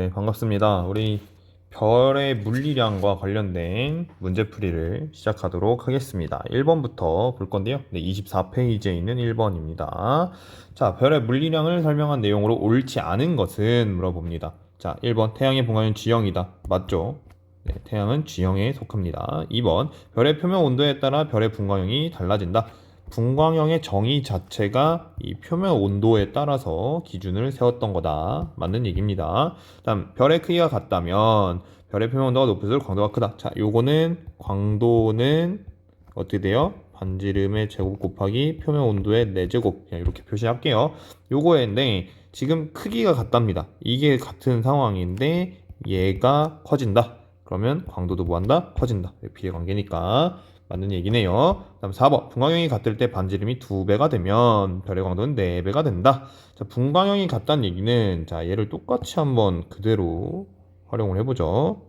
네, 반갑습니다. 우리 별의 물리량과 관련된 문제풀이를 시작하도록 하겠습니다. 1번부터 볼 건데요. 네, 24페이지에 있는 1번입니다. 자, 별의 물리량을 설명한 내용으로 옳지 않은 것은 물어봅니다. 자, 1번, 태양의 분광은 G형이다. 맞죠? 네, 태양은 G형에 속합니다. 2번, 별의 표면 온도에 따라 별의 분광형이 달라진다. 분광형의 정의 자체가 이 표면 온도에 따라서 기준을 세웠던 거다. 맞는 얘기입니다. 다음, 별의 크기가 같다면 별의 표면 온도가 높을수록 광도가 크다. 자, 요거는 광도는 어떻게 돼요? 반지름의 제곱 곱하기 표면 온도의 4제곱. 그냥 이렇게 표시할게요. 요거인데 지금 크기가 같답니다. 이게 같은 상황인데 얘가 커진다. 그러면 광도도 뭐한다? 커진다. 비례 관계니까. 맞는 얘기네요. 다음 4번. 분광형이 같을 때 반지름이 2배가 되면 별의 광도는 4배가 된다. 자, 분광형이 같다는 얘기는 자, 얘를 똑같이 한번 그대로 활용을 해보죠.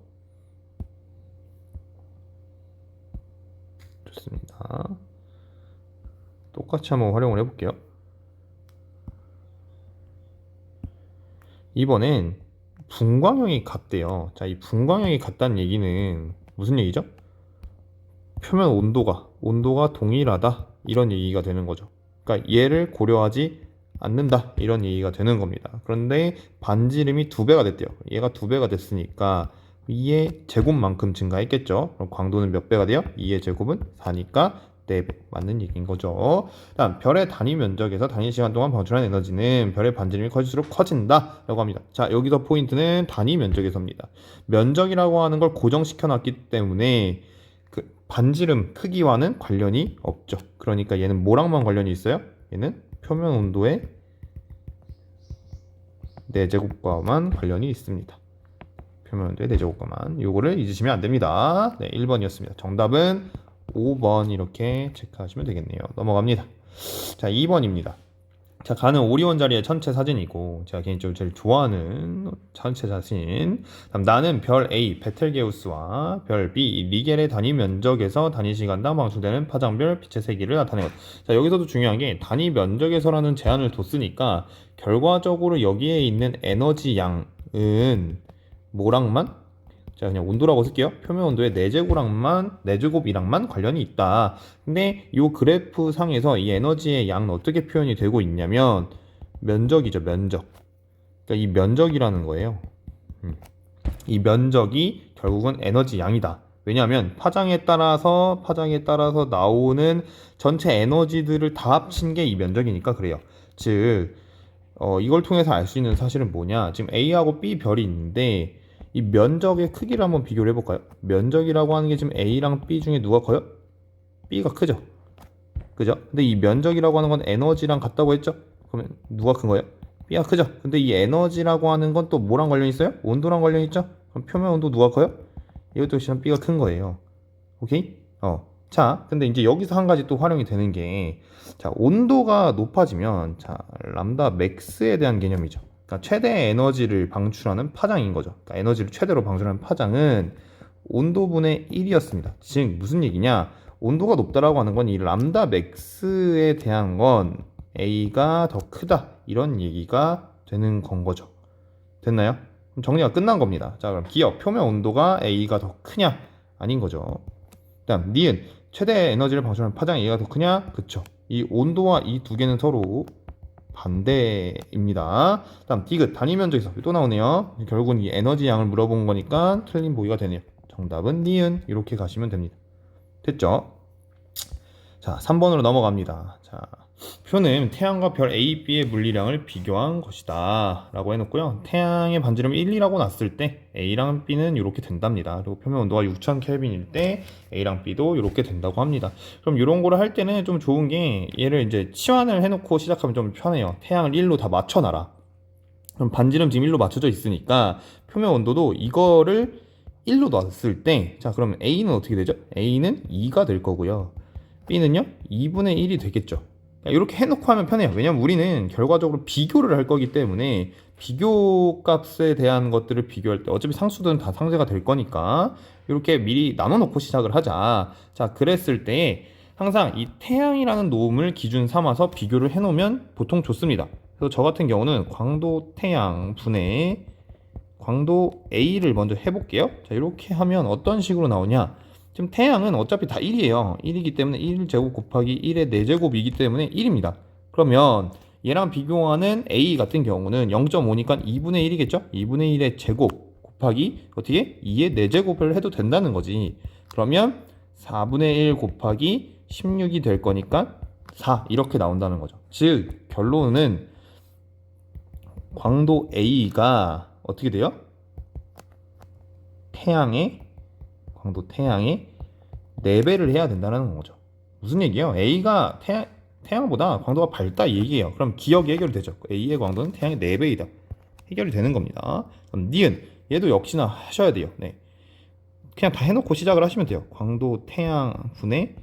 좋습니다. 똑같이 한번 활용을 해볼게요. 이번엔 분광형이 같대요. 자, 이 분광형이 같다는 얘기는 무슨 얘기죠? 표면 온도가 동일하다 이런 얘기가 되는 거죠. 그러니까 얘를 고려하지 않는다 이런 얘기가 되는 겁니다. 그런데 반지름이 2배가 됐대요. 얘가 2배가 됐으니까 2의 제곱만큼 증가했겠죠. 그럼 광도는 몇 배가 돼요? 2의 제곱은 4니까 4배 맞는 얘기인 거죠. 다음, 별의 단위 면적에서 단위 시간 동안 방출한 에너지는 별의 반지름이 커질수록 커진다 라고 합니다. 자, 여기서 포인트는 단위 면적에서입니다. 면적이라고 하는 걸 고정시켜 놨기 때문에 반지름 크기와는 관련이 없죠. 그러니까 얘는 뭐랑만 관련이 있어요? 얘는 표면 온도의 4제곱과만 관련이 있습니다. 표면 온도의 4제곱과만. 요거를 잊으시면 안 됩니다. 네, 1번이었습니다. 정답은 5번 이렇게 체크하시면 되겠네요. 넘어갑니다. 자, 2번입니다. 자, 가는 오리온 자리의 천체 사진이고 제가 개인적으로 제일 좋아하는 천체 사진. 다음, 나는 별 A 베텔게우스와 별 B 리겔의 단위 면적에서 단위 시간당 방출되는 파장별 빛의 세기를 나타내고. 자, 여기서도 중요한 게 단위 면적에서라는 제한을 뒀으니까 결과적으로 여기에 있는 에너지 양은 뭐랑만? 자, 그냥 온도라고 쓸게요. 표면 온도의 4제곱이랑만 관련이 있다. 근데 이 그래프 상에서 이 에너지의 양은 어떻게 표현이 되고 있냐면 면적이죠, 면적. 그러니까 이 면적이라는 거예요. 이 면적이 결국은 에너지 양이다. 왜냐하면 파장에 따라서 나오는 전체 에너지들을 다 합친 게 이 면적이니까 그래요. 즉, 이걸 통해서 알 수 있는 사실은 뭐냐? 지금 A하고 B 별이 있는데 이 면적의 크기를 한번 비교를 해볼까요? 면적이라고 하는 게 지금 A랑 B 중에 누가 커요? B가 크죠? 그죠? 근데 이 면적이라고 하는 건 에너지랑 같다고 했죠? 그러면 누가 큰 거예요? B가 크죠? 근데 이 에너지라고 하는 건 또 뭐랑 관련이 있어요? 온도랑 관련이 있죠? 그럼 표면 온도 누가 커요? 이것도 역시 B가 큰 거예요. 오케이? 자, 근데 이제 여기서 한 가지 또 활용이 되는 게, 자, 온도가 높아지면, 자, 람다 맥스에 대한 개념이죠. 그러니까 최대 에너지를 방출하는 파장인 거죠. 그러니까 에너지를 최대로 방출하는 파장은 온도분의 1이었습니다. 즉, 무슨 얘기냐? 온도가 높다라고 하는 건 이 람다 맥스에 대한 건 A가 더 크다. 이런 얘기가 되는 건 거죠. 됐나요? 그럼 정리가 끝난 겁니다. 자, 그럼 기억, 표면 온도가 A가 더 크냐? 아닌 거죠. 다음, 니은, 최대 에너지를 방출하는 파장 A가 더 크냐? 그쵸. 이 온도와 이 두 개는 서로 반대입니다. 다음, 디귿, 단위 면적에서 또 나오네요. 결국은 이 에너지 양을 물어본 거니까 틀린 보기가 되네요. 정답은 니은. 이렇게 가시면 됩니다. 됐죠? 자, 3번으로 넘어갑니다. 자, 표는 태양과 별 A, B의 물리량을 비교한 것이다 라고 해놓고요. 태양의 반지름 1, 2라고 놨을 때 A랑 B는 이렇게 된답니다. 그리고 표면 온도가 6000 켈빈일 때 A랑 B도 이렇게 된다고 합니다. 그럼 이런 거를 할 때는 좀 좋은 게 얘를 이제 치환을 해놓고 시작하면 좀 편해요. 태양을 1로 다 맞춰놔라. 그럼 반지름 지금 1로 맞춰져 있으니까 표면 온도도 이거를 1로 놨을 때, 자, 그러면 A는 어떻게 되죠? A는 2가 될 거고요. B는요? 2분의 1이 되겠죠. 이렇게 해놓고 하면 편해요. 왜냐면 우리는 결과적으로 비교를 할 거기 때문에 비교 값에 대한 것들을 비교할 때 어차피 상수들은 다 상쇄가 될 거니까 이렇게 미리 나눠놓고 시작을 하자. 자, 그랬을 때 항상 이 태양이라는 놈을 기준 삼아서 비교를 해놓으면 보통 좋습니다. 그래서 저 같은 경우는 광도 태양 분의 광도 A를 먼저 해볼게요. 자, 이렇게 하면 어떤 식으로 나오냐? 지금 태양은 어차피 다 1이에요. 1이기 때문에 1제곱 곱하기 1의 4제곱이기 때문에 1입니다. 그러면 얘랑 비교하는 A 같은 경우는 0.5니까 2분의 1이겠죠? 2분의 1의 제곱 곱하기 어떻게? 2의 4제곱을 해도 된다는 거지. 그러면 4분의 1 곱하기 16이 될 거니까 4 이렇게 나온다는 거죠. 즉 결론은 광도 A가 어떻게 돼요? 광도 태양의 4배를 해야 된다는 거죠. 무슨 얘기예요? A가 태양보다 광도가 밝다 이 얘기예요. 그럼 기억이 해결이 되죠. A의 광도는 태양의 4배이다. 해결이 되는 겁니다. 그럼 니은 얘도 역시나 하셔야 돼요. 네. 그냥 다 해놓고 시작을 하시면 돼요. 광도 태양 분의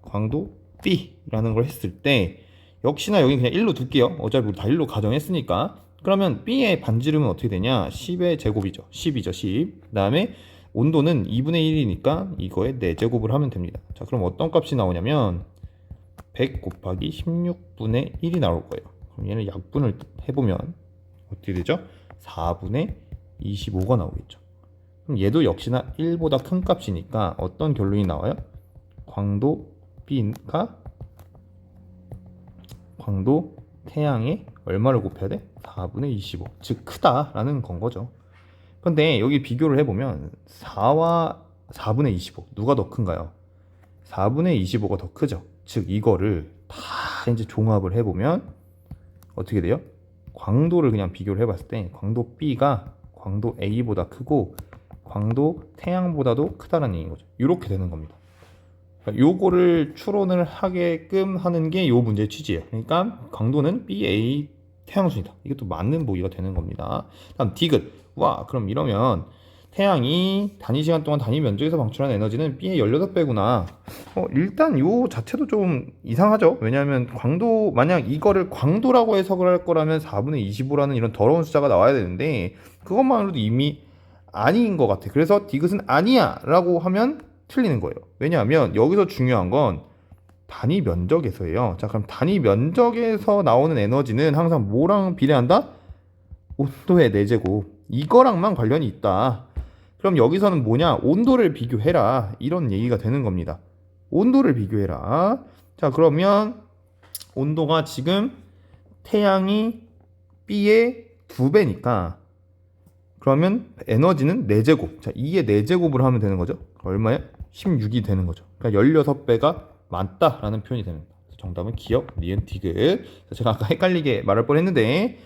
광도 B라는 걸 했을 때 역시나 여기 그냥 1로 둘게요. 어차피 우리 다 1로 가정했으니까. 그러면 B의 반지름은 어떻게 되냐? 10의 제곱이죠. 10이죠. 10. 그 다음에 온도는 2분의 1이니까 이거에 4제곱을 하면 됩니다. 자, 그럼 어떤 값이 나오냐면 100 곱하기 16분의 1이 나올 거예요. 그럼 얘는 약분을 해보면 어떻게 되죠? 4분의 25가 나오겠죠. 그럼 얘도 역시나 1보다 큰 값이니까 어떤 결론이 나와요? 광도 B가 광도 태양에 얼마를 곱해야 돼? 4분의 25. 즉 크다라는 건 거죠. 근데 여기 비교를 해보면 4와 4분의 25 누가 더 큰가요? 4분의 25가 더 크죠. 즉 이거를 다 이제 종합을 해보면 어떻게 돼요? 광도를 그냥 비교를 해봤을 때 광도 B가 광도 A보다 크고 광도 태양보다도 크다는 얘기인 거죠. 이렇게 되는 겁니다. 요거를 추론을 하게끔 하는 게 요 문제의 취지예요. 그러니까 광도는 BA 태양순이다. 이것도 맞는 보기가 되는 겁니다. 다음 디귿. 와, 그럼 이러면 태양이 단위 시간 동안 단위 면적에서 방출하는 에너지는 B의 18배구나. 일단 요 자체도 좀 이상하죠. 왜냐하면 광도, 만약 이거를 광도라고 해석을 할 거라면 4분의 25라는 이런 더러운 숫자가 나와야 되는데 그것만으로도 이미 아닌 것 같아. 그래서 디귿은 아니야 라고 하면 틀리는 거예요. 왜냐하면 여기서 중요한 건 단위 면적에서예요. 자, 그럼 단위 면적에서 나오는 에너지는 항상 뭐랑 비례한다? 온도의 4제곱. 이거랑만 관련이 있다. 그럼 여기서는 뭐냐? 온도를 비교해라. 이런 얘기가 되는 겁니다. 온도를 비교해라. 자, 그러면 온도가 지금 태양이 B의 2배니까 그러면 에너지는 4제곱. 자, 2의 4제곱을 하면 되는 거죠. 얼마야? 16이 되는 거죠. 그러니까 16배가 많다라는 표현이 되는 거예요. 정답은 기억, 니은, 디귿. 제가 아까 헷갈리게 말할 뻔했는데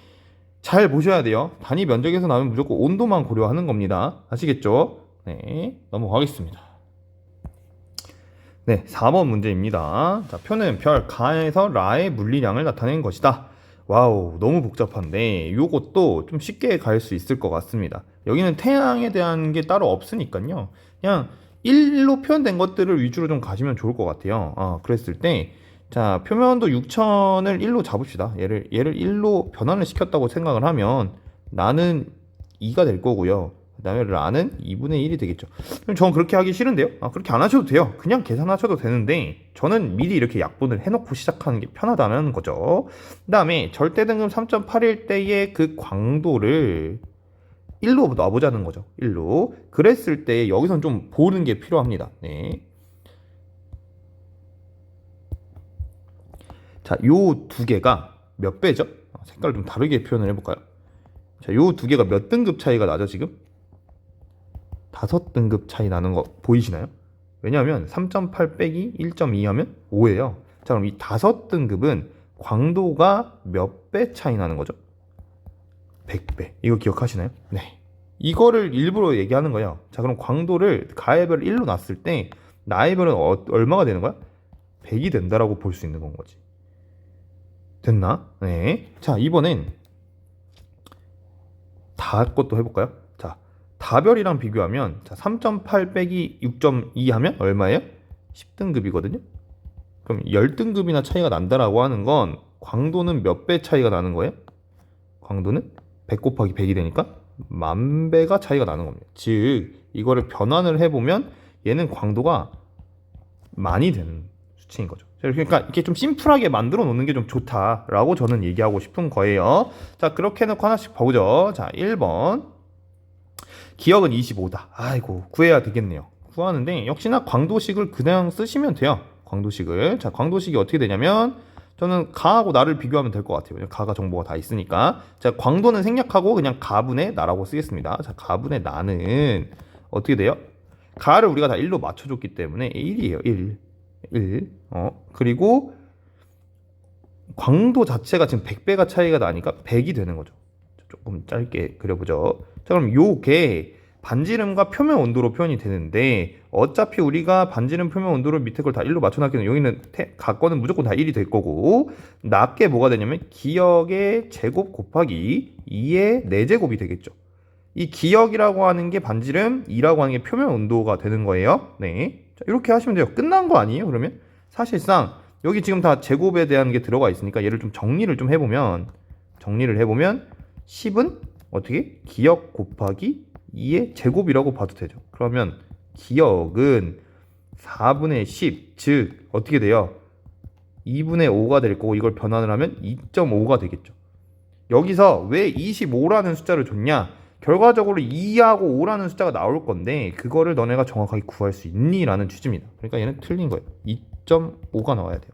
잘 보셔야 돼요. 단위 면적에서 나오면 무조건 온도만 고려하는 겁니다. 아시겠죠? 네, 넘어가겠습니다. 네, 4번 문제입니다. 자, 표는 별 가에서 라의 물리량을 나타낸 것이다. 와우, 너무 복잡한데 요것도 좀 쉽게 갈 수 있을 것 같습니다. 여기는 태양에 대한 게 따로 없으니까요. 그냥 1로 표현된 것들을 위주로 좀 가시면 좋을 것 같아요. 그랬을 때 자, 표면도 6000을 1로 잡읍시다. 얘를 1로 변환을 시켰다고 생각을 하면 나는 2가 될 거고요. 그 다음에 라는 2분의 1이 되겠죠. 저는 그렇게 하기 싫은데요. 그렇게 안 하셔도 돼요. 그냥 계산하셔도 되는데 저는 미리 이렇게 약분을 해놓고 시작하는 게 편하다는 거죠. 그 다음에 절대등급 3.8일 때의 그 광도를 1로 놔보자는 거죠. 1로. 그랬을 때 여기선 좀 보는 게 필요합니다. 네. 자, 요 두 개가 몇 배죠? 색깔을 좀 다르게 표현을 해볼까요? 자, 요 두 개가 몇 등급 차이가 나죠, 지금? 5등급 차이 나는 거 보이시나요? 왜냐하면 3.8 빼기 1.2 하면 5예요. 자, 그럼 이 5등급은 광도가 몇 배 차이 나는 거죠? 100배. 이거 기억하시나요? 네. 이거를 일부러 얘기하는 거예요. 자, 그럼 광도를 가의 별을 1로 놨을 때 나의 별은 얼마가 되는 거야? 100이 된다라고 볼 수 있는 건 거지. 됐나? 네. 자, 이번엔 다 것도 해볼까요? 자, 다별이랑 비교하면 자, 3.8 빼기 6.2 하면 얼마예요? 10등급이거든요. 그럼 10등급이나 차이가 난다라고 하는 건 광도는 몇 배 차이가 나는 거예요? 광도는 100 곱하기 100이 되니까 10,000배가 차이가 나는 겁니다. 즉 이거를 변환을 해보면 얘는 광도가 많이 되는 수치인 거죠. 그러니까 이렇게 좀 심플하게 만들어 놓는 게 좀 좋다라고 저는 얘기하고 싶은 거예요. 자, 그렇게 해놓고 하나씩 보죠. 자, 1번 기역은 25다. 아이고, 구해야 되겠네요. 구하는데 역시나 광도식을 그냥 쓰시면 돼요. 광도식을. 자, 광도식이 어떻게 되냐면 저는 가하고 나를 비교하면 될 것 같아요. 가가 정보가 다 있으니까. 자, 광도는 생략하고 그냥 가분의 나라고 쓰겠습니다. 자, 가분의 나는 어떻게 돼요? 가를 우리가 다 1로 맞춰줬기 때문에 1이에요. 1. 그리고 광도 자체가 지금 100배가 차이가 나니까 100이 되는 거죠. 조금 짧게 그려보죠. 자, 그럼 요게 반지름과 표면 온도로 표현이 되는데 어차피 우리가 반지름 표면 온도를 밑에 걸 다 1로 맞춰놨기 때문에 여기는 각거는 무조건 다 1이 될 거고 낮게 뭐가 되냐면 기역의 제곱 곱하기 2의 4제곱이 되겠죠. 이 기역이라고 하는 게 반지름, 2라고 하는 게 표면 온도가 되는 거예요. 네, 자, 이렇게 하시면 돼요. 끝난 거 아니에요? 그러면 사실상 여기 지금 다 제곱에 대한 게 들어가 있으니까 얘를 좀 정리를 해보면 10은 어떻게? 기역 곱하기 2의 제곱이라고 봐도 되죠. 그러면 기역은 4분의 10, 즉 어떻게 돼요? 2분의 5가 될 거고 이걸 변환을 하면 2.5가 되겠죠. 여기서 왜 25라는 숫자를 줬냐? 결과적으로 2하고 5라는 숫자가 나올 건데 그거를 너네가 정확하게 구할 수 있니? 라는 취지입니다. 그러니까 얘는 틀린 거예요. 2.5가 나와야 돼요.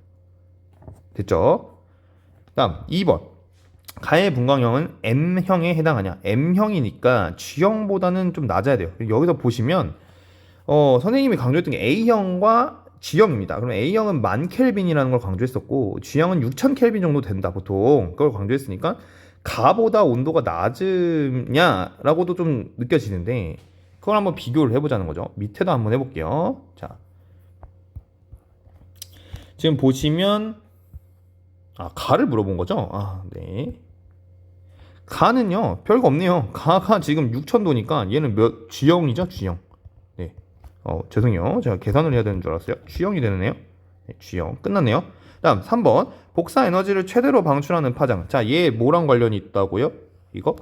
됐죠? 다음 2번. 가의 분광형은 M형에 해당하냐? M형이니까 G형보다는 좀 낮아야 돼요. 여기서 보시면 선생님이 강조했던 게 A형과 G형입니다. 그럼 A형은 10,000켈빈이라는 걸 강조했었고 G형은 6,000켈빈 정도 된다 보통. 그걸 강조했으니까 가보다 온도가 낮으냐라고도 좀 느껴지는데 그걸 한번 비교를 해보자는 거죠. 밑에도 한번 해볼게요. 자, 지금 보시면 가를 물어본 거죠? 네. 가는요, 별거 없네요. 가가 지금 6,000도니까 얘는 G형이죠? G형. 네. 죄송해요. 제가 계산을 해야 되는 줄 알았어요. G형이 되네요. 네, G형. 끝났네요. 다음 3번. 복사 에너지를 최대로 방출하는 파장. 자, 얘 뭐랑 관련이 있다고요? 이거?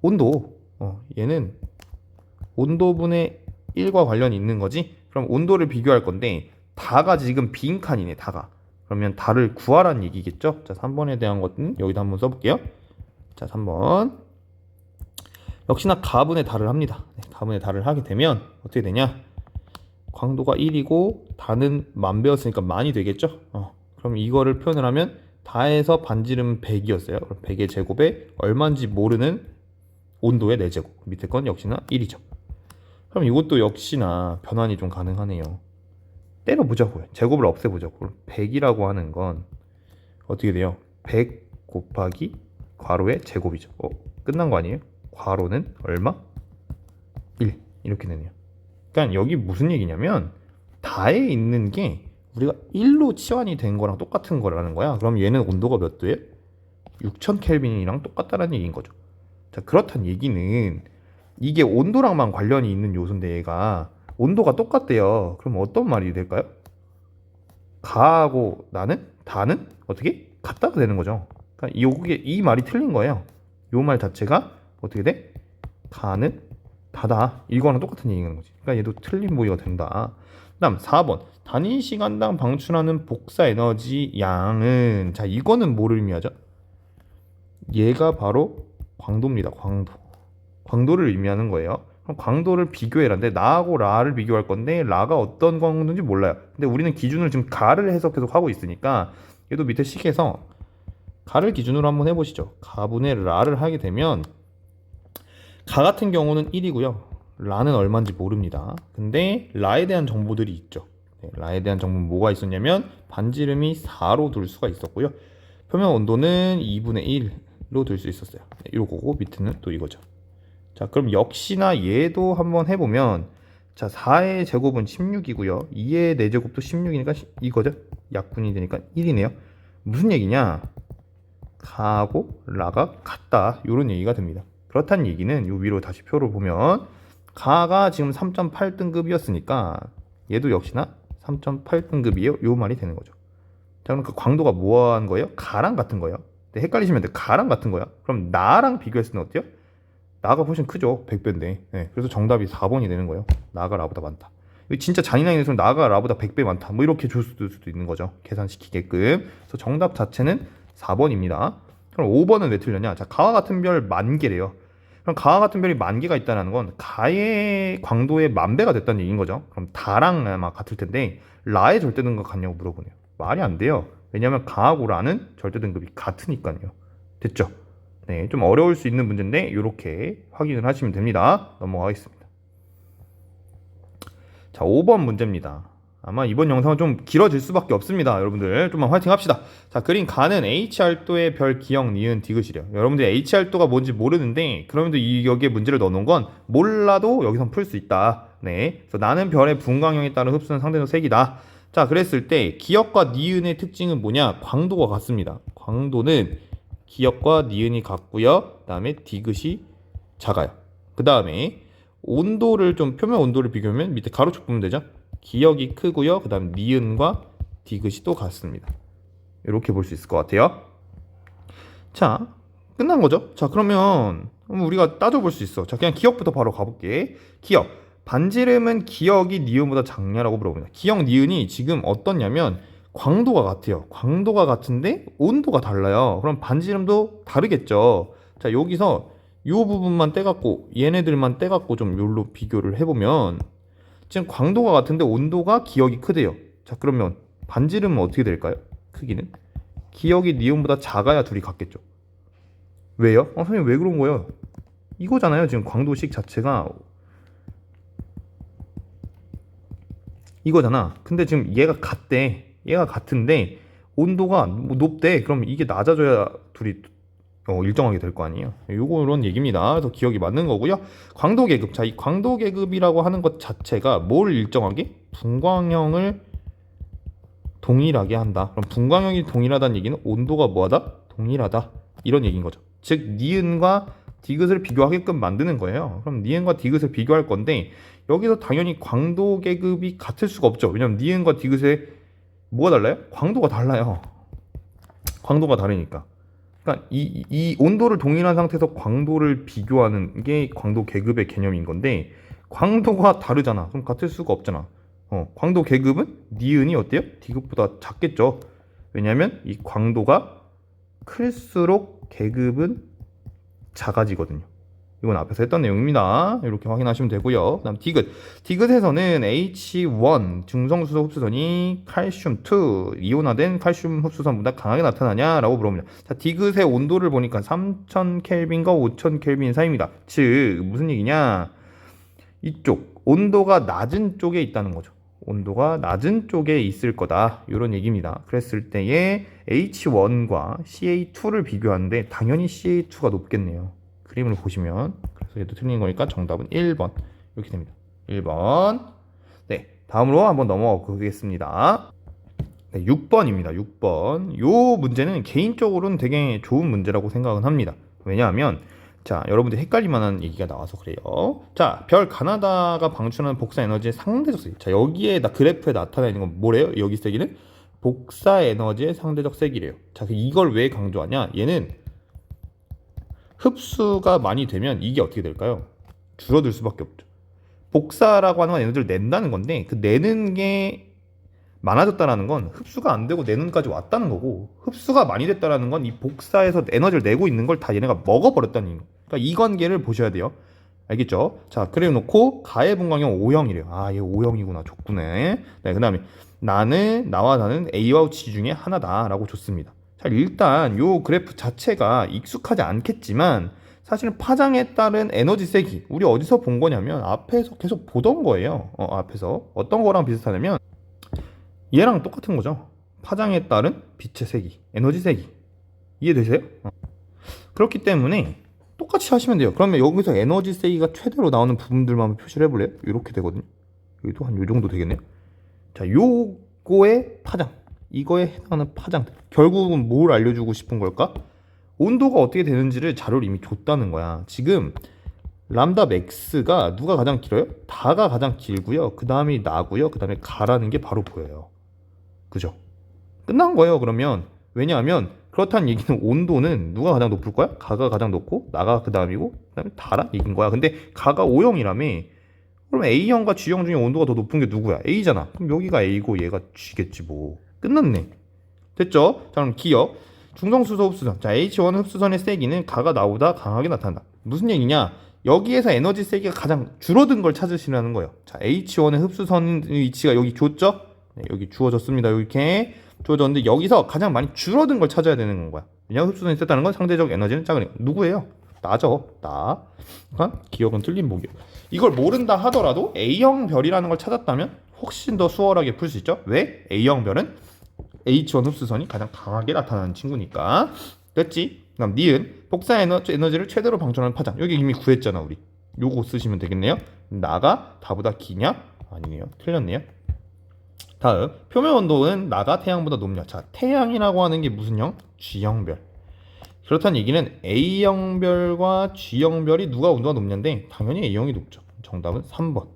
온도. 얘는 온도분의 1과 관련이 있는 거지? 그럼 온도를 비교할 건데 다가 지금 빈 칸이네, 다가. 그러면 다를 구하라는 얘기겠죠? 자, 3번에 대한 것은 여기다 한번 써볼게요. 자, 3번. 역시나 가분의 다를 합니다. 네, 가분의 다를 하게 되면 어떻게 되냐? 광도가 1이고 다는 만 배였으니까 만이 되겠죠? 그럼 이거를 표현을 하면 다에서 반지름 100이었어요. 그럼 100의 제곱에 얼마인지 모르는 온도의 4제곱. 밑에 건 역시나 1이죠. 그럼 이것도 역시나 변환이 좀 가능하네요. 때려보자고요. 제곱을 없애보자고. 그럼 100이라고 하는 건 어떻게 돼요? 100 곱하기 괄호의 제곱이죠. 끝난 거 아니에요? 괄호는 얼마? 1 이렇게 되네요. 그러니까 여기 무슨 얘기냐면 다에 있는 게 우리가 1로 치환이 된 거랑 똑같은 거라는 거야. 그럼 얘는 온도가 몇 도예요? 6,000켈빈이랑 똑같다는 얘기인 거죠. 자, 그렇다는 얘기는 이게 온도랑만 관련이 있는 요소인데 얘가 온도가 똑같대요. 그럼 어떤 말이 될까요? 가하고 나는? 다는? 어떻게? 같다가 되는 거죠. 그러니까 이 말이 틀린 거예요. 요 말 자체가 어떻게 돼? 가는 다다. 이거랑 똑같은 얘기인 거지. 그러니까 얘도 틀린 보기가 된다. 다음 4번. 단위 시간당 방출하는 복사 에너지 양은, 자, 이거는 뭐를 의미하죠? 얘가 바로 광도입니다. 광도를 의미하는 거예요. 그럼 광도를 비교해라는데 나하고 라를 비교할 건데 라가 어떤 광도인지 몰라요. 근데 우리는 기준을 지금 가를 해석해서 하고 있으니까 얘도 밑에 식에서 가를 기준으로 한번 해보시죠. 가분의 라를 하게 되면 가 같은 경우는 1이고요. 라는 얼마인지 모릅니다. 근데 라에 대한 정보들이 있죠. 네, 라에 대한 정보는 뭐가 있었냐면 반지름이 4로 둘 수가 있었고요. 표면 온도는 2분의 1로 둘 수 있었어요. 네, 이거고 밑에는 또 이거죠. 자, 그럼 역시나 얘도 한번 해보면, 자, 4의 제곱은 16이고요. 2의 4제곱도 16이니까 이거죠. 약분이 되니까 1이네요. 무슨 얘기냐? 가하고 라가 같다. 이런 얘기가 됩니다. 그렇다는 얘기는 요 위로 다시 표를 보면 가가 지금 3.8등급이었으니까 얘도 역시나 3.8등급이에요. 요 말이 되는 거죠. 자, 그럼 그 광도가 뭐한 거예요? 가랑 같은 거예요. 근데 헷갈리시면 돼. 가랑 같은 거야. 그럼 나랑 비교했을 때는 어때요? 나가 훨씬 크죠. 100배인데. 네, 그래서 정답이 4번이 되는 거예요. 나가 라보다 많다. 진짜 잔인하게 해서 나가 라보다 100배 많다. 뭐 이렇게 줄 수도 있는 거죠. 계산시키게끔. 그래서 정답 자체는 4번입니다. 그럼 5번은 왜 틀렸냐? 자, 가와 같은 별 10,000개래요. 그럼 가와 같은 별이 10,000개가 있다는 건 가의 광도의 10,000배가 됐다는 얘기인 거죠. 그럼 다랑 아마 같을 텐데 라의 절대 등급 같냐고 물어보네요. 말이 안 돼요. 왜냐하면 가하고 라는 절대 등급이 같으니까요. 됐죠? 네, 좀 어려울 수 있는 문제인데 이렇게 확인을 하시면 됩니다. 넘어가겠습니다. 자, 5번 문제입니다. 아마 이번 영상은 좀 길어질 수밖에 없습니다. 여러분들 좀만 화이팅 합시다. 자, 그린 가는 H알도의 별, 기역, 니은, 디귿이래요. 여러분들 H알도가 뭔지 모르는데 그러면도 여기에 문제를 넣어놓은 건 몰라도 여기선 풀 수 있다. 네, 그래서 나는 별의 분광형에 따른 흡수는 상대적 색이다. 자, 그랬을 때 기역과 니은의 특징은 뭐냐? 광도가 같습니다. 광도는 기역과 니은이 같고요. 그 다음에 디귿이 작아요. 그 다음에 온도를 좀 표면 온도를 비교하면 밑에 가로축 보면 되죠? 기역이 크고요. 그 다음 니은과 디귿이 또 같습니다. 이렇게 볼 수 있을 것 같아요. 자, 끝난 거죠? 자, 그러면 우리가 따져볼 수 있어. 자, 그냥 기역부터 바로 가볼게. 기역. 반지름은 기역이 니은보다 작냐라고 물어봅니다. 기역, 니은이 지금 어떻냐면 광도가 같아요. 광도가 같은데 온도가 달라요. 그럼 반지름도 다르겠죠. 자, 여기서 이 부분만 떼갖고 얘네들만 떼갖고 좀 요로 비교를 해보면 지금 광도가 같은데 온도가 기역이 크대요. 자, 그러면 반지름은 어떻게 될까요? 크기는 기역이 니은보다 작아야 둘이 같겠죠. 왜요? 선생님 왜 그런 거예요? 이거잖아요. 지금 광도식 자체가 이거잖아. 근데 지금 얘가 같대. 얘가 같은데 온도가 뭐 높대. 그럼 이게 낮아져야 둘이 일정하게 될 거 아니에요. 요런 얘기입니다. 그래서 기억이 맞는 거고요. 광도 계급. 자, 이 광도 계급이라고 하는 것 자체가 뭘 일정하게? 분광형을 동일하게 한다. 그럼 분광형이 동일하다는 얘기는 온도가 뭐하다? 동일하다. 이런 얘기인 거죠. 즉 니은과 디귿을 비교하게끔 만드는 거예요. 그럼 니은과 디귿을 비교할 건데 여기서 당연히 광도 계급이 같을 수가 없죠. 왜냐면 니은과 디귿의 뭐가 달라요? 광도가 달라요. 광도가 다르니까. 그러니까 이 온도를 동일한 상태에서 광도를 비교하는 게 광도 계급의 개념인 건데 광도가 다르잖아. 그럼 같을 수가 없잖아. 광도 계급은 니은이 어때요? 디귿보다 작겠죠. 왜냐하면 이 광도가 클수록 계급은 작아지거든요. 이건 앞에서 했던 내용입니다. 이렇게 확인하시면 되고요. 그다음 디귿. 디귿에서는 H1 중성수소 흡수선이 칼슘2 이온화된 칼슘 흡수선보다 강하게 나타나냐라고 물어봅니다. 자, 디귿의 온도를 보니까 3000켈빈과 5000켈빈 사이입니다. 즉 무슨 얘기냐? 이쪽 온도가 낮은 쪽에 있다는 거죠. 온도가 낮은 쪽에 있을 거다. 이런 얘기입니다. 그랬을 때에 H1과 CA2를 비교하는데 당연히 CA2가 높겠네요. 그림을 보시면. 그래서 얘도 틀린 거니까 정답은 1번 이렇게 됩니다. 1번. 네, 다음으로 한번 넘어가 보겠습니다. 네, 6번입니다. 6번. 요 문제는 개인적으로는 되게 좋은 문제라고 생각은 합니다. 왜냐하면 자, 여러분들 헷갈릴 만한 얘기가 나와서 그래요. 자, 별 가나다가 방출하는 복사 에너지의 상대적 세기. 자, 여기에 그래프에 나타나 있는 건 뭐래요? 여기 세기는 복사 에너지의 상대적 세기래요. 자, 이걸 왜 강조하냐? 얘는 흡수가 많이 되면 이게 어떻게 될까요? 줄어들 수밖에 없죠. 복사라고 하는 건 에너지를 낸다는 건데 그 내는 게 많아졌다라는 건 흡수가 안 되고 내는까지 왔다는 거고 흡수가 많이 됐다라는 건 이 복사에서 에너지를 내고 있는 걸 다 얘네가 먹어버렸다는 얘기. 그러니까 이 관계를 보셔야 돼요. 알겠죠? 자, 그래 놓고 가의 분광형 O형이래요. 아, 얘 O형이구나. 줬구네. 네, 그 다음에 나와 나는 A와 G 중에 하나다라고 줬습니다. 자, 일단 요 그래프 자체가 익숙하지 않겠지만 사실은 파장에 따른 에너지 세기 우리 어디서 본 거냐면 앞에서 계속 보던 거예요. 앞에서 어떤 거랑 비슷하냐면 얘랑 똑같은 거죠. 파장에 따른 빛의 세기, 에너지 세기. 이해되세요? 그렇기 때문에 똑같이 하시면 돼요. 그러면 여기서 에너지 세기가 최대로 나오는 부분들만 한번 표시를 해볼래요? 이렇게 되거든요. 여기도 한 요 정도 되겠네요. 자, 요거의 파장, 이거에 해당하는 파장. 결국은 뭘 알려주고 싶은 걸까? 온도가 어떻게 되는지를 자료를 이미 줬다는 거야. 지금 람다 맥스가 누가 가장 길어요? 다가 가장 길고요. 그 다음이 나고요. 그 다음에 가라는 게 바로 보여요. 그죠? 끝난 거예요. 그러면 왜냐하면 그렇다는 얘기는 온도는 누가 가장 높을 거야? 가가 가장 높고 나가 그 다음이고 그 다음에 다라 얘기인 거야. 근데 가가 O형이라며 그럼 A형과 G형 중에 온도가 더 높은 게 누구야? A잖아. 그럼 여기가 A고 얘가 G겠지 뭐. 끝났네. 됐죠? 자, 그럼 기억 중성수소 흡수선. 자, H1 흡수선의 세기는 가가 나보다 강하게 나타난다. 무슨 얘기냐? 여기에서 에너지 세기가 가장 줄어든 걸 찾으시라는 거예요. 자, H1의 흡수선 위치가 여기 줬죠? 네, 여기 주어졌습니다. 이렇게 주어졌는데 여기서 가장 많이 줄어든 걸 찾아야 되는 거야. 왜냐하면 흡수선이 셌다는 건 상대적 에너지는 작으니까. 누구예요? 나죠. 나. 그러니까 기억은 틀린 목이요. 이걸 모른다 하더라도 A형 별이라는 걸 찾았다면 훨씬 더 수월하게 풀 수 있죠. 왜? A형 별은 H1 흡수선이 가장 강하게 나타나는 친구니까. 됐지? 그럼 니은 복사 에너지를 최대로 방출하는 파장. 여기 이미 구했잖아 우리. 요거 쓰시면 되겠네요. 나가 다보다 기냐? 아니네요. 틀렸네요. 다음 표면 온도는 나가 태양보다 높냐. 자, 태양이라고 하는 게 무슨 형? G형별. 그렇다는 얘기는 A형별과 G형별이 누가 온도가 높냐인데 당연히 A형이 높죠. 정답은 3번.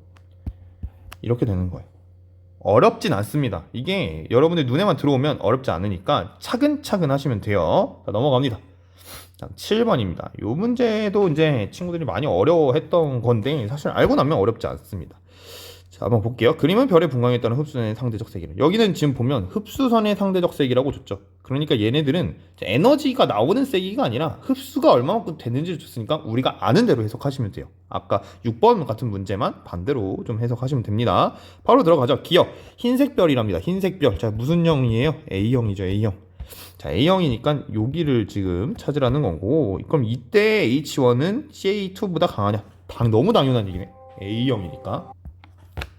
이렇게 되는 거예요. 어렵진 않습니다. 이게 여러분들 눈에만 들어오면 어렵지 않으니까 차근차근 하시면 돼요. 자, 넘어갑니다. 7번입니다. 이 문제도 이제 친구들이 많이 어려워했던 건데 사실 알고 나면 어렵지 않습니다. 자, 한번 볼게요. 그림은 별의 분광에 따른 흡수선의 상대적 세기를. 여기는 지금 보면 흡수선의 상대적 세기라고 줬죠. 그러니까 얘네들은 에너지가 나오는 세기가 아니라 흡수가 얼마만큼 됐는지를 줬으니까 우리가 아는 대로 해석하시면 돼요. 아까 6번 같은 문제만 반대로 좀 해석하시면 됩니다. 바로 들어가죠. 기억. 흰색 별이랍니다. 흰색 별. 자, 무슨 형이에요? A형이죠. A형. 자, A형이니까 여기를 지금 찾으라는 거고, 그럼 이때 H1은 CA2보다 강하냐? 너무 당연한 얘기네. A형이니까.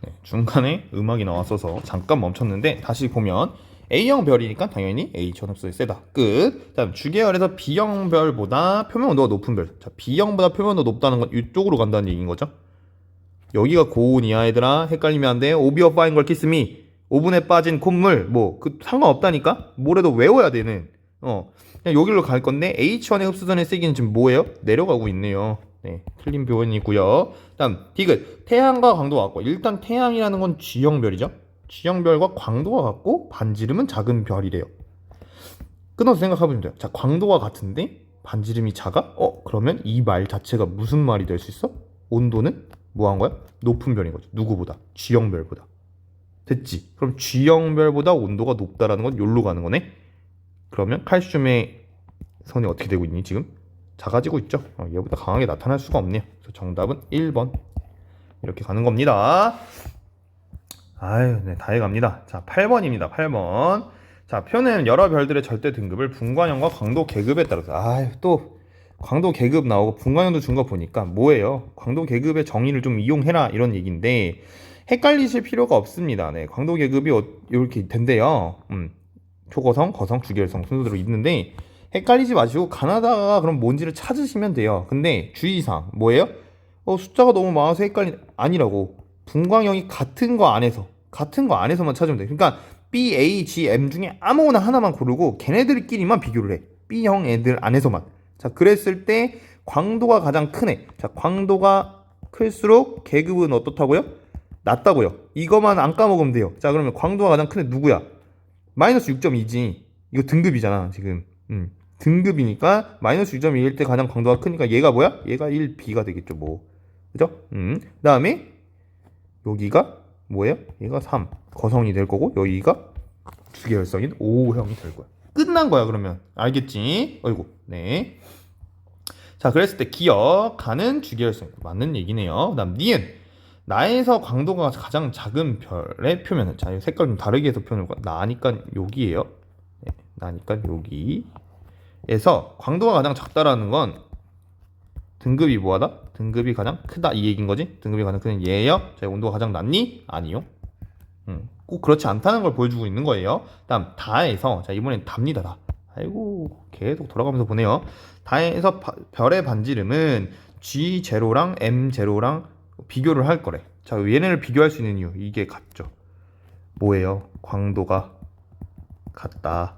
네, 중간에 음악이 나왔어서 잠깐 멈췄는데 다시 보면 A형 별이니까 당연히 H1 흡수율이 세다. 끝. 다음 주계열에서 B형 별보다 표면 온도가 높은 별. 자, B형보다 표면 온도가 높다는 건 이쪽으로 간다는 얘기인 거죠. 여기가 고온이야 얘들아. 헷갈리면 안 돼. 오비어 파인 걸 키스미. 오븐에 빠진 콧물 뭐 그 상관없다니까. 뭐래도 외워야 되는. 그냥 여기로 갈 건데 H1의 흡수선의 세기는 지금 뭐예요? 내려가고 있네요. 네, 틀린 표현이고요. 다음 디귿. 태양과 광도가 같고. 일단 태양이라는 건 G형별이죠. G형별과 광도가 같고 반지름은 작은 별이래요. 끊어서 생각해보면 돼요. 자, 광도가 같은데 반지름이 작아? 그러면 이 말 자체가 무슨 말이 될 수 있어? 온도는 뭐 한 거야? 높은 별인 거죠. 누구보다? G형별보다. 됐지? 그럼 G형별보다 온도가 높다라는 건 여기로 가는 거네? 그러면 칼슘의 선이 어떻게 되고 있니 지금? 작아지고 있죠. 얘보다 강하게 나타날 수가 없네요. 그래서 정답은 1번. 이렇게 가는 겁니다. 아유, 네, 다 해갑니다. 자, 8번입니다. 8번. 자, 표는 여러 별들의 절대 등급을 분광형과 광도 계급에 따라서. 아유, 또 광도 계급 나오고 분광형도 준 거 보니까 뭐예요? 광도 계급의 정의를 좀 이용해라 이런 얘기인데 헷갈리실 필요가 없습니다. 네, 광도 계급이 이렇게 된대요. 초거성, 거성, 주계열성 순서대로 있는데 헷갈리지 마시고 가나다가 그럼 뭔지를 찾으시면 돼요. 근데 주의사항 뭐예요? 숫자가 너무 많아서 아니라고. 분광형이 같은 거 안에서만 찾으면 돼. 그러니까 B, A, G, M 중에 아무거나 하나만 고르고 걔네들끼리만 비교를 해. B형 애들 안에서만. 자, 그랬을 때 광도가 가장 큰 애. 자, 광도가 클수록 계급은 어떻다고요? 낮다고요. 이거만 안 까먹으면 돼요. 자, 그러면 광도가 가장 큰 애 누구야? 마이너스 6.2지. 이거 등급이잖아 지금. 등급이니까 마이너스 6.1일 때 가장 광도가 크니까 얘가 뭐야? 얘가 1B가 되겠죠 뭐. 그죠? 그 다음에 여기가 뭐예요? 얘가 3 거성이 될 거고 여기가 주계열성인 O형이 될 거야. 끝난 거야 그러면. 알겠지? 어이구. 네. 자, 그랬을 때 기억하는 주계열성 맞는 얘기네요. 그 다음 니은. 나에서 광도가 가장 작은 별의 표면은, 자, 색깔 좀 다르게 해서 표현을 나니까 여기에요. 네, 나니까 여기에서 광도가 가장 작다라는 건 등급이 뭐하다? 등급이 가장 크다 이 얘기인 거지. 등급이 가장 큰 얘예요. 자, 온도가 가장 낮니? 아니요. 꼭 그렇지 않다는 걸 보여주고 있는 거예요. 다음 다에서, 자, 이번엔 답니다. 다. 아이고, 계속 돌아가면서 보네요. 다에서 별의 반지름은 G0랑 M0랑 비교를 할 거래. 자, 얘네를 비교할 수 있는 이유, 이게 같죠. 뭐예요? 광도가 같다.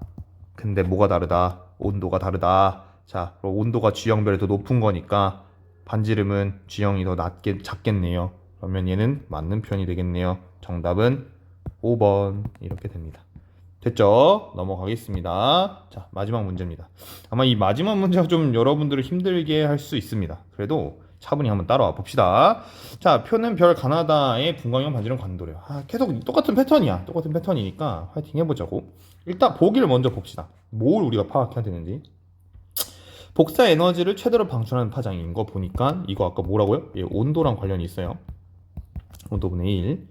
근데 뭐가 다르다? 온도가 다르다. 자, 그럼 온도가 G형별이 더 높은 거니까 반지름은 G형이 더 작겠네요. 그러면 얘는 맞는 표현이 되겠네요. 정답은 5번. 이렇게 됩니다. 됐죠? 넘어가겠습니다. 자, 마지막 문제입니다. 아마 이 마지막 문제가 좀 여러분들을 힘들게 할 수 있습니다. 그래도 차분히 한번 따라와 봅시다. 자, 표는 별 가나다의 분광형 반지름 관도래요. 계속 똑같은 패턴이야. 똑같은 패턴이니까 화이팅 해보자고. 일단 보기를 먼저 봅시다. 뭘 우리가 파악해야 되는지. 복사 에너지를 최대로 방출하는 파장인 거 보니까 이거 아까 뭐라고요? 예, 온도랑 관련이 있어요. 온도분의 1.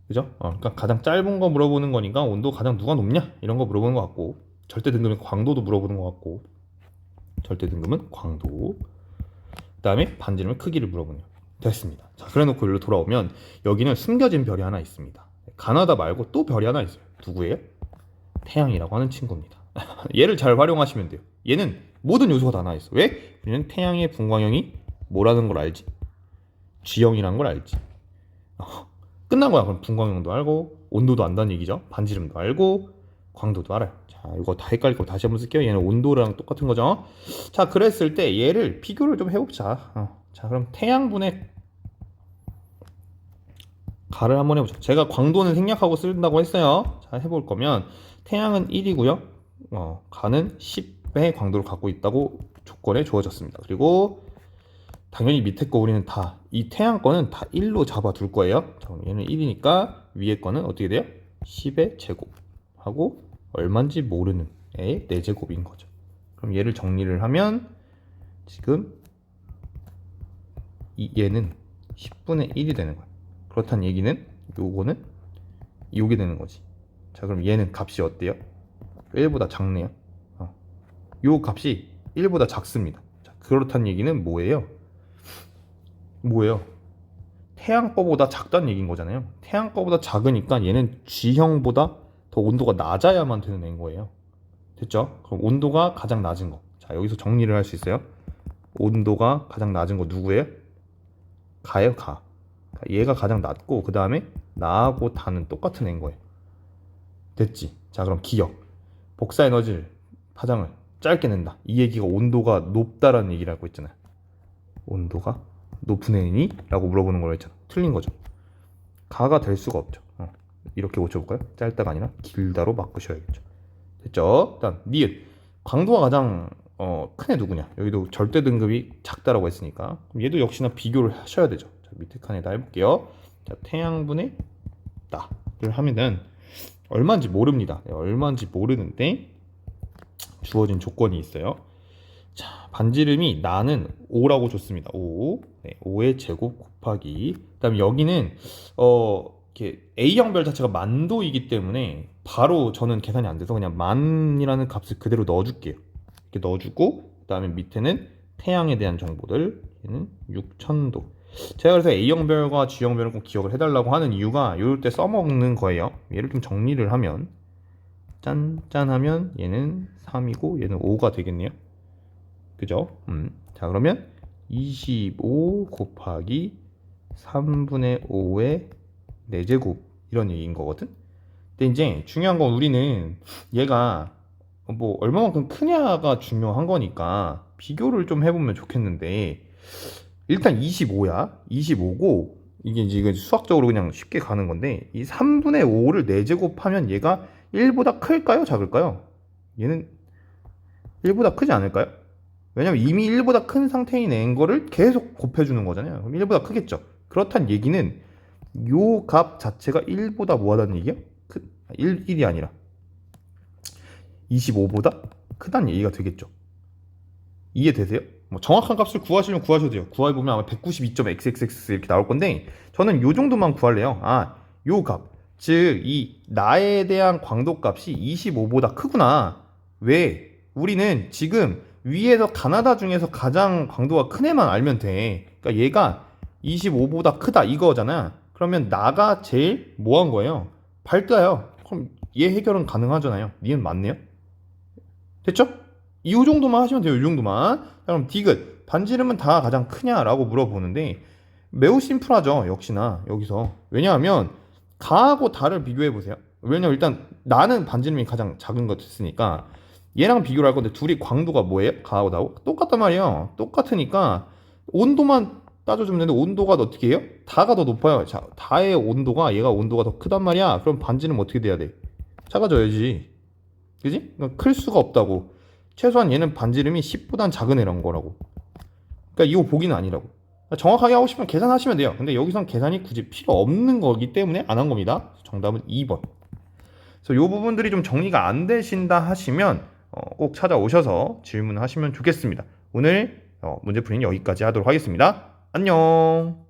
그죠? 그러니까 가장 짧은 거 물어보는 거니까 온도 가장 누가 높냐? 이런 거 물어보는 것 같고, 절대 등급은 광도도 물어보는 것 같고, 절대 등급은 광도. 그 다음에 반지름의 크기를 물어보네요. 됐습니다. 자, 그래 놓고 여기로 돌아오면 여기는 숨겨진 별이 하나 있습니다. 가나다 말고 또 별이 하나 있어요. 누구예요? 태양이라고 하는 친구입니다. 얘를 잘 활용하시면 돼요. 얘는 모든 요소가 다 나와 있어. 왜? 우리는 태양의 분광형이 뭐라는 걸 알지? G형이라는 걸 알지. 끝난 거야. 그럼 분광형도 알고 온도도 안다는 얘기죠. 반지름도 알고 광도도 알아요. 자, 이거 다 헷갈릴 거 다시 한번 쓸게요. 얘는 온도랑 똑같은 거죠. 자, 그랬을 때 얘를 비교를 좀 해봅시다. 자, 그럼 태양분의 가를 한번 해보죠. 제가 광도는 생략하고 쓴다고 했어요. 자, 해볼 거면 태양은 1이고요. 가는 10배 광도를 갖고 있다고 조건에 주어졌습니다. 그리고 당연히 밑에 거 우리는 다 이 태양 거는 다 1로 잡아둘 거예요. 자, 그럼 얘는 1이니까 위에 거는 어떻게 돼요? 10의 제곱하고 얼마인지 모르는 애의 4제곱인 거죠. 그럼 얘를 정리를 하면 지금 얘는 10분의 1이 되는 거예요. 그렇다는 얘기는 요거는 요게 되는 거지. 자, 그럼 얘는 값이 어때요? 1보다 작네요. 요 값이 1보다 작습니다. 자, 그렇다는 얘기는 뭐예요? 태양 거보다 작다는 얘기인 거잖아요. 태양 거보다 작으니까 얘는 G형보다 더 온도가 낮아야만 되는 애인 거예요. 됐죠? 그럼 온도가 가장 낮은 거. 자, 여기서 정리를 할 수 있어요. 온도가 가장 낮은 거 누구예요? 가예요, 가. 얘가 가장 낮고 그 다음에 나하고 다는 똑같은 애인 거예요. 됐지? 자, 그럼 기억. 복사 에너지를 파장을 짧게 낸다. 이 얘기가 온도가 높다라는 얘기를 하고 있잖아요. 온도가 높은 애니? 라고 물어보는 걸 했잖아. 틀린 거죠. 가가 될 수가 없죠. 이렇게 고쳐볼까요? 짧다가 아니라 길다로 바꾸셔야겠죠. 됐죠? 일단 니은. 광도가 가장 큰 애 누구냐? 여기도 절대 등급이 작다라고 했으니까 그럼 얘도 역시나 비교를 하셔야 되죠. 자, 밑에 칸에다 해볼게요. 자, 태양분의 나를 하면은 얼마인지 모릅니다. 얼마인지 모르는데 주어진 조건이 있어요. 자, 반지름이 나는 5라고 줬습니다. 5. 네, 5의 제곱 곱하기. 그다음에 여기는 이렇게 A형별 자체가 만도이기 때문에 바로 저는 계산이 안 돼서 그냥 만이라는 값을 그대로 넣어줄게요. 이렇게 넣어주고 그다음에 밑에는 태양에 대한 정보들. 얘는 6000도. 제가 그래서 A형별과 G형별을 꼭 기억을 해달라고 하는 이유가 이럴 때 써먹는 거예요. 얘를 좀 정리를 하면 짠짠 하면 얘는 3이고 얘는 5가 되겠네요. 그죠? 자, 그러면 25 곱하기 3분의 5의 4제곱 이런 얘기인 거거든. 근데 이제 중요한 건 우리는 얘가 뭐 얼마만큼 크냐가 중요한 거니까 비교를 좀 해보면 좋겠는데 일단 25야. 25고 이게 이제 수학적으로 그냥 쉽게 가는 건데 이 3분의 5를 4제곱하면 얘가 1보다 클까요? 작을까요? 얘는 1보다 크지 않을까요? 왜냐면 이미 1보다 큰 상태인 낸 거를 계속 곱해주는 거잖아요. 그럼 1보다 크겠죠. 그렇다는 얘기는 요 값 자체가 1보다 뭐하다는 얘기야? 1이 아니라 25보다 크다는 얘기가 되겠죠. 이해되세요? 뭐 정확한 값을 구하시면 구하셔도 돼요. 구해보면 아마 192.xxx 이렇게 나올 건데 저는 요 정도만 구할래요. 요 값. 즉, 이 나에 대한 광도 값이 25보다 크구나. 왜? 우리는 지금 위에서 가나다 중에서 가장 광도가 큰 애만 알면 돼. 그러니까 얘가 25보다 크다 이거잖아. 그러면 나가 제일 뭐 한 거예요? 밝다요. 그럼 얘 해결은 가능하잖아요. 니은 맞네요. 됐죠? 이 정도만 하시면 돼요. 이 정도만. 그럼 디귿. 반지름은 다 가장 크냐라고 물어보는데 매우 심플하죠. 역시나 여기서. 왜냐하면 가하고 다를 비교해 보세요. 왜냐면 일단 나는 반지름이 가장 작은 것 됐으니까 얘랑 비교를 할 건데 둘이 광도가 뭐예요? 가하고 나하고 똑같단 말이에요. 똑같으니까 온도만 따져주면 되는데 온도가 어떻게 해요? 다가 더 높아요. 자, 다의 온도가 얘가 온도가 더 크단 말이야. 그럼 반지름 어떻게 돼야 돼? 작아져야지. 그지? 그러니까 클 수가 없다고. 최소한 얘는 반지름이 10보단 작은 애란 거라고. 그러니까 이거 보기는 아니라고. 정확하게 하고 싶으면 계산하시면 돼요. 근데 여기선 계산이 굳이 필요 없는 거기 때문에 안 한 겁니다. 정답은 2번. 그래서 이 부분들이 좀 정리가 안 되신다 하시면 꼭 찾아오셔서 질문하시면 좋겠습니다. 오늘 문제풀이는 여기까지 하도록 하겠습니다. 안녕.